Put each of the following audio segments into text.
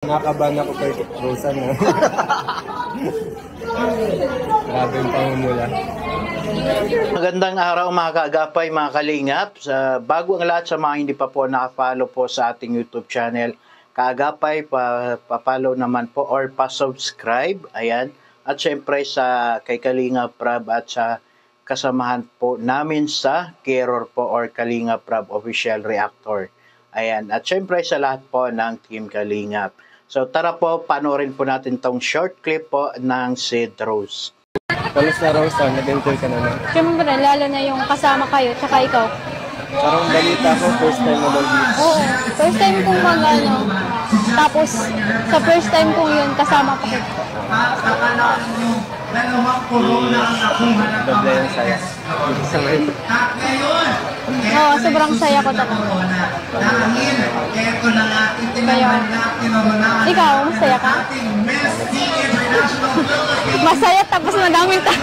Nakabahan ako kay Rosa na. Grabe yung pangumula. Magandang araw mga kaagapay, mga kalingap. Bago ang lahat sa mga hindi pa po nakapollow po sa ating YouTube channel, kaagapay, pa-follow naman po or pa-subscribe. Ayan. At syempre sa kay Kalingap Prab at sa kasamahan po namin sa Keror po or Kalingap Prab Official Reactor. Ayan. At syempre sa lahat po ng Team Kalingap. So tara po, panoorin po natin tong short clip po ng Sid Rose. Kamusta Rosa? Nag-enjoy ka naman? Siyempre, lalo na yung kasama kayo, tsaka ikaw. Parang balita ko, first time mo daw dito. Oo, first time kong tapos sa first time kong yun, kasama pa kita. Doble yung saya. Dito sa ngayon. Oo, sobrang saya ko talaga. Kaya, ikaw, masaya ka? Masaya tapos madaming tao.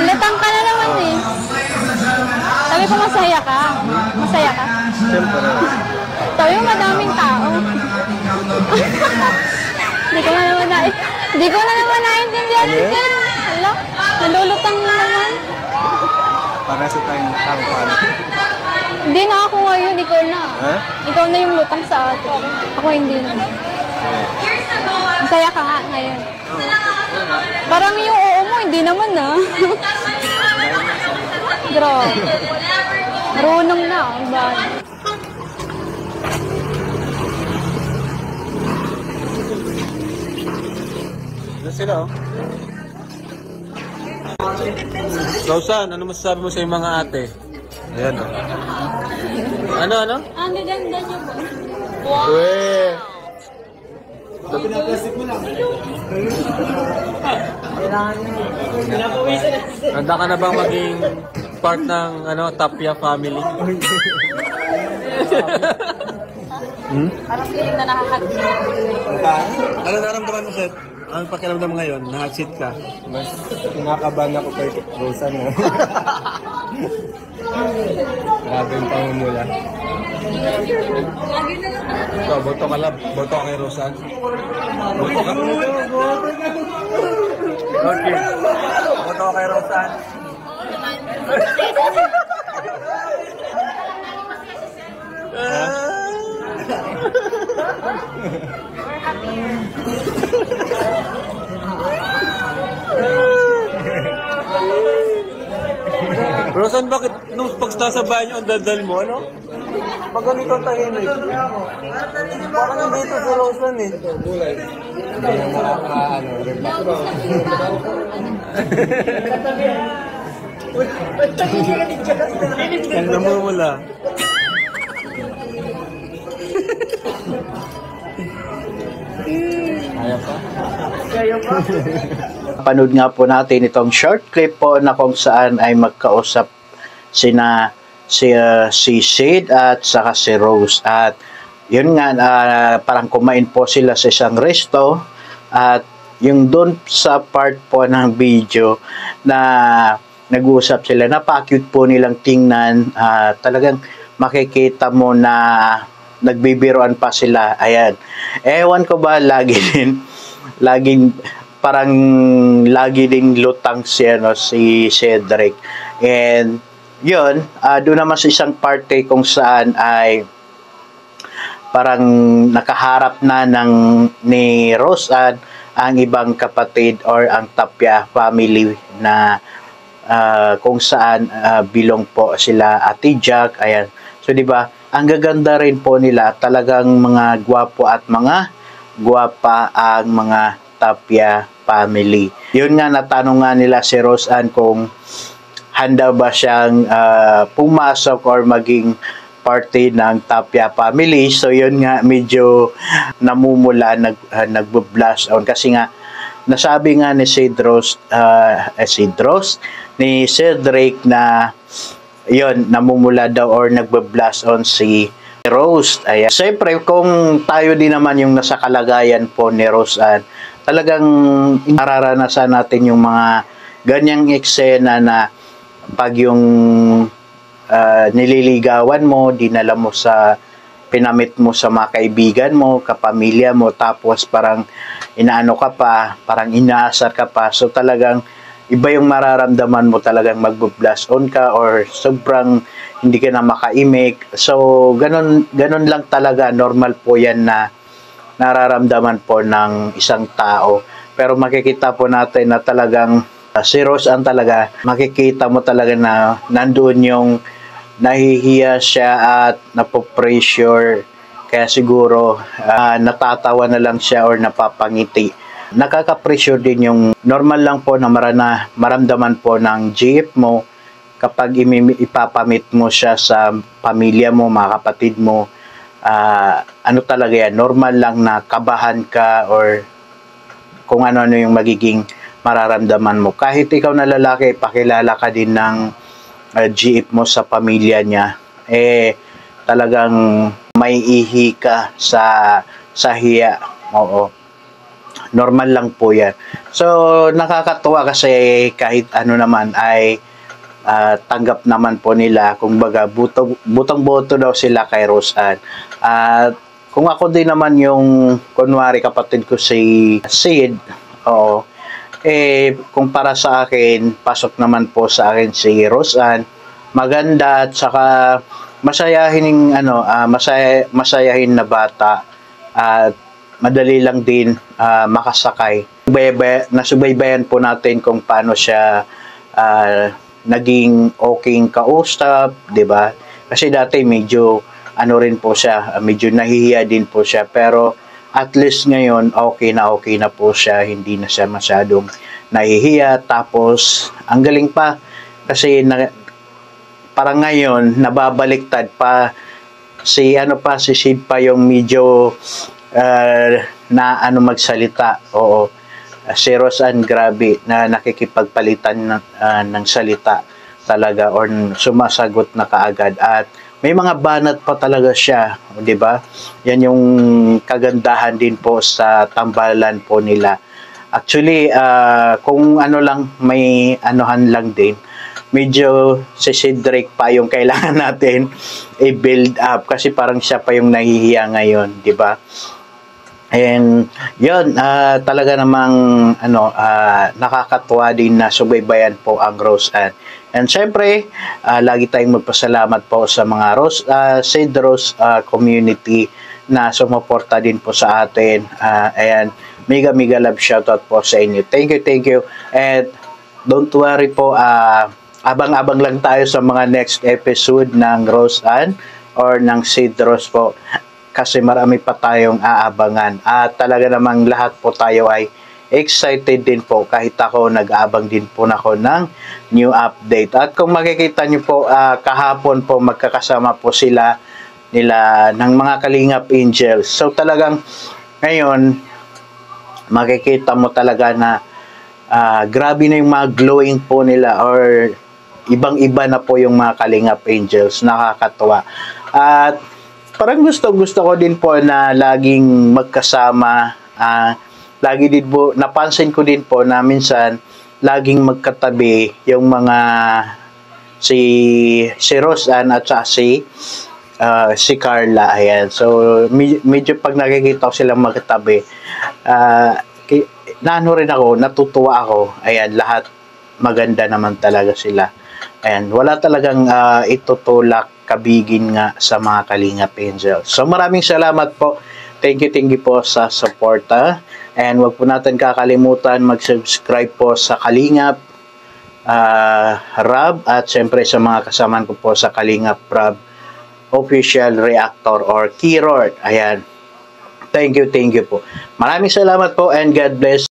Lutang ka na naman eh. Sabi ko masaya ka. Masaya ka. Siyempre. Sabi mo madaming tao. Hindi ko na naman naiintindihan din. Hala, nalulutang na naman. Para sa tayong tangkal. Hindi na ako ngayon, ikaw na. Ha? Ikaw na yung lutang sa atin. Ako hindi na. Masaya ka nga ngayon. Parang yung oo mo, hindi naman na. Grabe. Marunong na. Ang bahay. Ano sila oh? Rosan, ano masasabi mo sa yung mga ate? Ayan oh. Ano? Ang gaganda niyo po. Uwe! Handa ka na bang maging part ng Tapia family? Parang feeling na nakakagod. Ano naramdaman mo, Seth? Anong pakiramdam mo ngayon? Nahag-sit ka? Mas nakabahan ako kay Rosa na. Grabe yung pangumula. So, boto ka lang. Boto ka kay Rosa. Boto ka. Okay. Boto ka kay Rosa. Rosan, bakit nung pagsasabayan niyo ang dadal mo, ano? Pag ganito tahimik. Parang nandito si Rosan eh. Hindi na nakaka-relax. Ang namumula. Kaya pa? Panood nga po natin itong short clip po na kung saan ay magkausap si Sid at saka si Rose. At yun nga, parang kumain po sila sa isang resto. At yung doon sa part po ng video na nag-uusap sila, napaka-cute po nilang tingnan. Talagang makikita mo na nagbibiroan pa sila. Ayan. Ewan ko ba, laging lutang si Cedric. And yun, doon naman sa isang party kung saan ay parang nakaharap na ni Rose at ang ibang kapatid or ang Tapia family na kung saan bilong po sila Ate Jack. Ayan. So di ba, ang gaganda rin po nila, talagang mga gwapo at mga gwapa ang mga Tapia family. Yun nga, natanong nga nila si Rose Ann kung handa ba siyang pumasok or maging party ng Tapia family. So yun nga, medyo namumula, nagbo-blush on. Kasi nga, nasabi nga ni ni Cedric na yun, namumula daw or nagbo-blush on si Rose. Ayan. Siyempre, kung tayo din naman yung nasa kalagayan po ni Rose Ann, talagang nararanasan natin yung mga ganyang eksena na pag yung nililigawan mo, dinala mo sa pinamit mo sa mga kaibigan mo, kapamilya mo, tapos parang inaano ka pa, parang inaasar ka pa. So talagang iba yung mararamdaman mo, talagang magbo-blast on ka or sobrang hindi ka na makaimik. So ganun lang talaga, normal po yan na nararamdaman po ng isang tao. Pero makikita po natin na talagang si Rose Ann talaga, makikita mo talaga na nandoon yung nahihiya siya at napopressure. Kaya siguro natatawa na lang siya or napapangiti. Nakaka-pressure din yung normal lang po na maramdaman po ng GF mo kapag ipapamit mo siya sa pamilya mo, mga kapatid mo. Ano talaga yan, normal lang na kabahan ka or kung ano-ano yung magiging mararamdaman mo. Kahit ikaw na lalaki, pakilala ka din ng GF mo sa pamilya niya, talagang may ihi ka sa hiya. Oo. Normal lang po yan. So, nakakatuwa kasi kahit ano naman ay tanggap naman po nila. Kung baga, butong-boto daw sila kay Rose Ann. At kung ako din naman yung, kunwari kapatid ko si Sid, oo, kumpara sa akin, pasok naman po sa akin si Rose Ann. Maganda at saka masayahin na bata at madali lang din makasakay. Nasubaybayan po natin kung paano siya naging okay kausap, 'di ba? Kasi dati medyo rin po siya, medyo nahihiya din po siya, pero at least ngayon okay na po siya, hindi na siya masyadong nahihiya. Tapos ang galing pa kasi parang ngayon nababaliktad pa si Sid pa yung medyo magsalita. Oo. Si Rose Ann grabe na nakikipagpalitan ng salita talaga or sumasagot na kaagad at may mga banat pa talaga siya, 'di ba? Yan yung kagandahan din po sa tambalan po nila. Actually, kung may anuhan lang din, medyo si Cedric pa yung kailangan natin i-build up kasi parang siya pa yung nahihiya ngayon, 'di ba? And yun, talaga namang nakakatuwa din na subaybayan po ang Rose Ann. And syempre, lagi tayong magpasalamat po sa mga Sid Rose community na sumuporta din po sa atin. Ayan, mega love shoutout po sa inyo. Thank you. And don't worry po, abang-abang lang tayo sa mga next episode ng Rose Ann or ng Sid Rose po. Kasi marami pa tayong aabangan. At talaga namang lahat po tayo ay excited din po. Kahit ako, nag-aabang din po ako ng new update. At kung makikita nyo po, kahapon po magkakasama po sila nila ng mga Kalingap Angels. So talagang ngayon, makikita mo talaga na grabe na yung mga glowing po nila or ibang-iba na po yung mga Kalingap Angels. Nakakatuwa. At parang gusto ko din po na laging magkasama. Lagi din po, napansin ko din po na minsan laging magkatabi yung mga si Rose Ann at saka si Carla. Ayan. So, medyo pag nakikita ko silang magkatabi, rin ako, natutuwa ako. Ayan, lahat maganda naman talaga sila. Ayan, wala talagang itutulak kabigin nga sa mga Kalingap Angels. So maraming salamat po. Thank you po sa suporta. And wag po natin kakalimutan mag-subscribe po sa Kalingap Rab at syempre sa mga kasamaan ko po sa Kalingap Rab Official Reactor or Kirort. Ayan. Thank you po. Maraming salamat po and God bless.